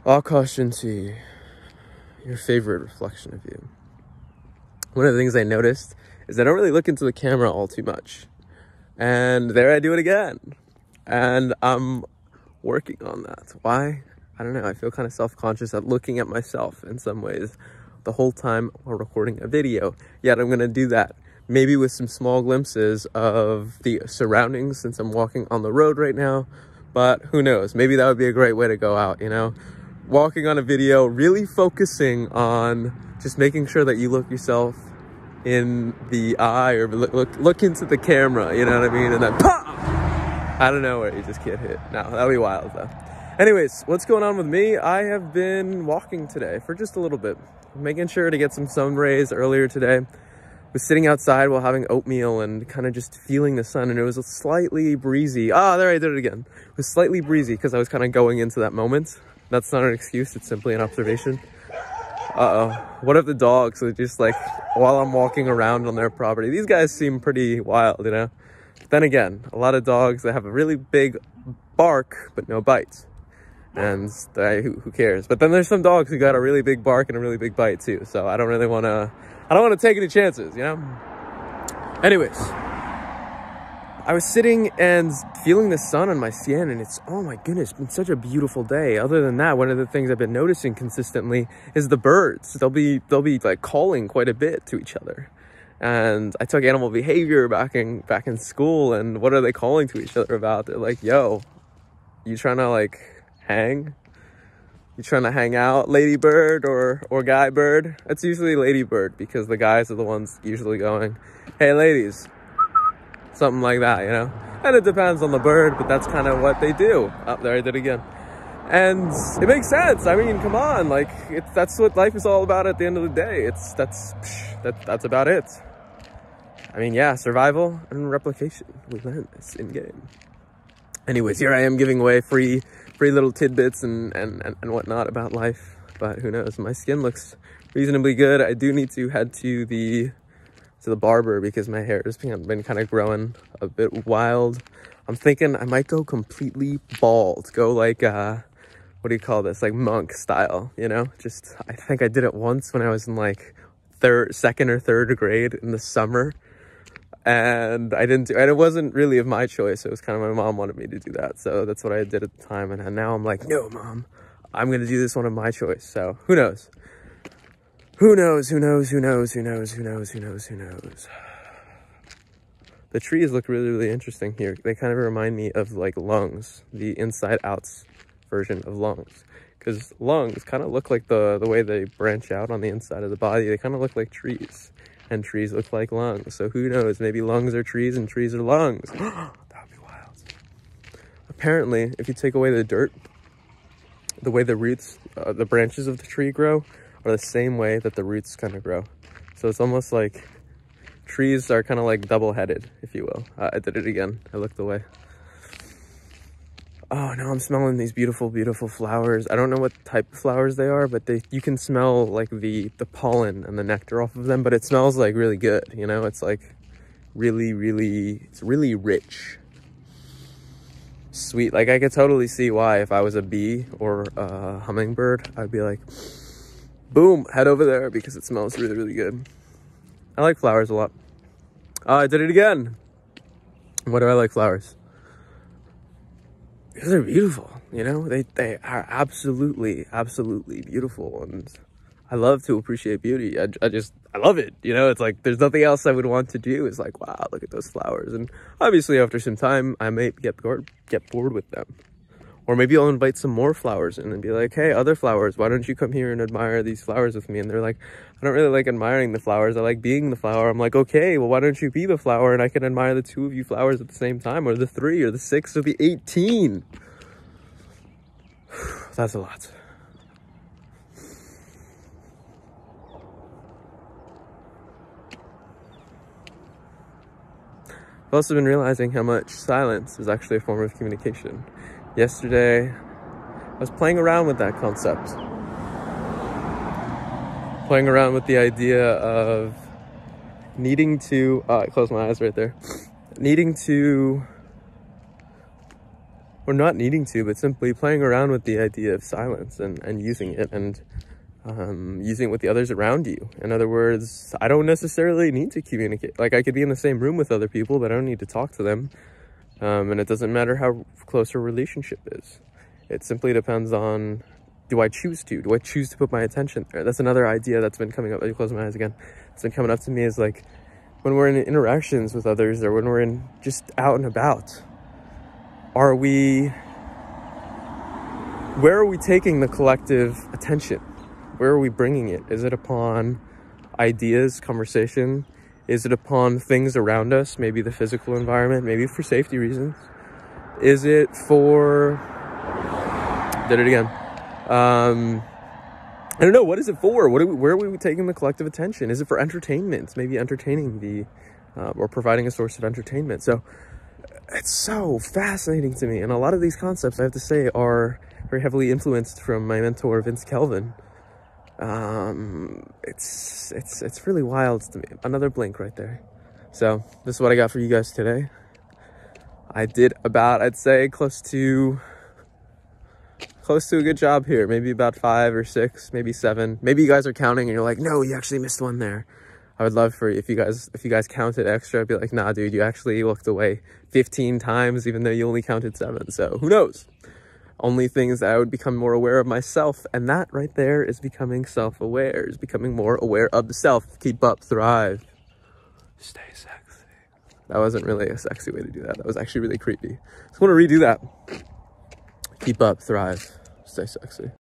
Akash Inti, your favorite reflection of you. One of the things I noticed is I don't really look into the camera all too much. And there I do it again. And I'm working on that. Why? I don't know. I feel kind of self-conscious at looking at myself in some ways the whole time while recording a video. Yet I'm going to do that. Maybe with some small glimpses of the surroundings since I'm walking on the road right now. But who knows? Maybe that would be a great way to go out, you know? Walking on a video, really focusing on just making sure that you look yourself in the eye or look into the camera, you know what I mean? And then pop! I don't know where you just get hit. No, that'll be wild though. Anyways, what's going on with me? I have been walking today for just a little bit, making sure to get some sun rays earlier today. Was sitting outside while having oatmeal and kind of just feeling the sun, and it was slightly breezy. Ah, there I did it again. It was slightly breezy because I was kind of going into that moment. That's not an excuse, it's simply an observation. Uh-oh. What if the dogs are just like, while I'm walking around on their property? These guys seem pretty wild, you know? But then again, a lot of dogs that have a really big bark, but no bites. And who cares? But then there's some dogs who got a really big bark and a really big bite too. So I don't really want to, take any chances, you know? Anyways. I was sitting and feeling the sun on my skin, and it's, oh my goodness, been such a beautiful day. Other than that, one of the things I've been noticing consistently is the birds. They'll be like calling quite a bit to each other. And I took animal behavior back in school, and what are they calling to each other about? They're like, yo, you trying to like hang? You trying to hang out, ladybird or guy bird? It's usually ladybird because the guys are the ones usually going, hey ladies. Something like that, you know? And it depends on the bird, but that's kind of what they do. Oh, there I did it again. And it makes sense. I mean, come on, like that's what life is all about at the end of the day. That's about it. I mean, yeah, survival and replication. We learned this in game. Anyways, here I am giving away free little tidbits and whatnot about life. But who knows? My skin looks reasonably good. I do need to head to the barber because my hair has been kind of growing a bit wild. I'm thinking I might go completely bald, go like what do you call this, like monk style, you know? Just, I think I did it once when I was in like second or third grade in the summer, and I didn't do, and it wasn't really of my choice. It was kind of my mom wanted me to do that, so that's what I did at the time. And now I'm like, no mom, I'm gonna do this one of my choice. So who knows? Who knows? The trees look really, really interesting here. They kind of remind me of like lungs, the inside outs version of lungs. Because lungs kind of look like the way they branch out on the inside of the body. They kind of look like trees. And trees look like lungs. So who knows? Maybe lungs are trees and trees are lungs. That would be wild. Apparently, if you take away the dirt, the way the roots, the branches of the tree grow, are the same way that the roots kind of grow. So it's almost like trees are kind of like double-headed, if you will. I did it again. I looked away. Oh, now I'm smelling these beautiful, beautiful flowers. I don't know what type of flowers they are, but you can smell like the pollen and the nectar off of them, but it smells like really good, you know? It's like it's really rich. Sweet. Like I could totally see why if I was a bee or a hummingbird, I'd be like, boom, head over there because it smells really, really good. I like flowers a lot. Oh, I did it again. Why do I like flowers? Because they're beautiful, you know? They are absolutely, absolutely beautiful. And I love to appreciate beauty. I love it, you know? It's like, there's nothing else I would want to do. It's like, wow, look at those flowers. And obviously after some time, I may get bored with them. Or maybe I'll invite some more flowers in and be like, hey, other flowers, why don't you come here and admire these flowers with me? And they're like, I don't really like admiring the flowers. I like being the flower. I'm like, okay, well, why don't you be the flower and I can admire the two of you flowers at the same time, or the 3 or the 6 or the 18. That's a lot. I've also been realizing how much silence is actually a form of communication. Yesterday, I was playing around with that concept. Playing around with the idea of needing to, I closed my eyes right there. Needing to or not needing to, but simply playing around with the idea of silence and using it, and using it with the others around you. In other words, I don't necessarily need to communicate. Like, I could be in the same room with other people, but I don't need to talk to them. And it doesn't matter how close our relationship is. It simply depends on, do I choose to? Do I choose to put my attention there? That's another idea that's been coming up. Let me close my eyes again. It's been coming up to me, is like, when we're in interactions with others, or when we're in just out and about, where are we taking the collective attention? Where are we bringing it? Is it upon ideas, conversation? Is it upon things around us? Maybe the physical environment, maybe for safety reasons. Is it for, did it again. I don't know, what is it for? Where are we taking the collective attention? Is it for entertainment? Maybe entertaining or providing a source of entertainment. So it's so fascinating to me. And a lot of these concepts, I have to say, are very heavily influenced from my mentor, Vince Kelvin. It's really wild to me. Another blink right there. So this is what I got for you guys today. I did about, I'd say, close to a good job here. Maybe about 5 or 6, maybe 7. Maybe you guys are counting and you're like, no, you actually missed one there. I would love for if you guys counted extra. I'd be like, nah, dude, you actually looked away 15 times, even though you only counted 7. So who knows? Only things that I would become more aware of myself, and that right there is becoming self-aware, is becoming more aware of the self. Keep up, thrive, stay sexy. That wasn't really a sexy way to do that. That was actually really creepy. I just want to redo that. Keep up, thrive, stay sexy.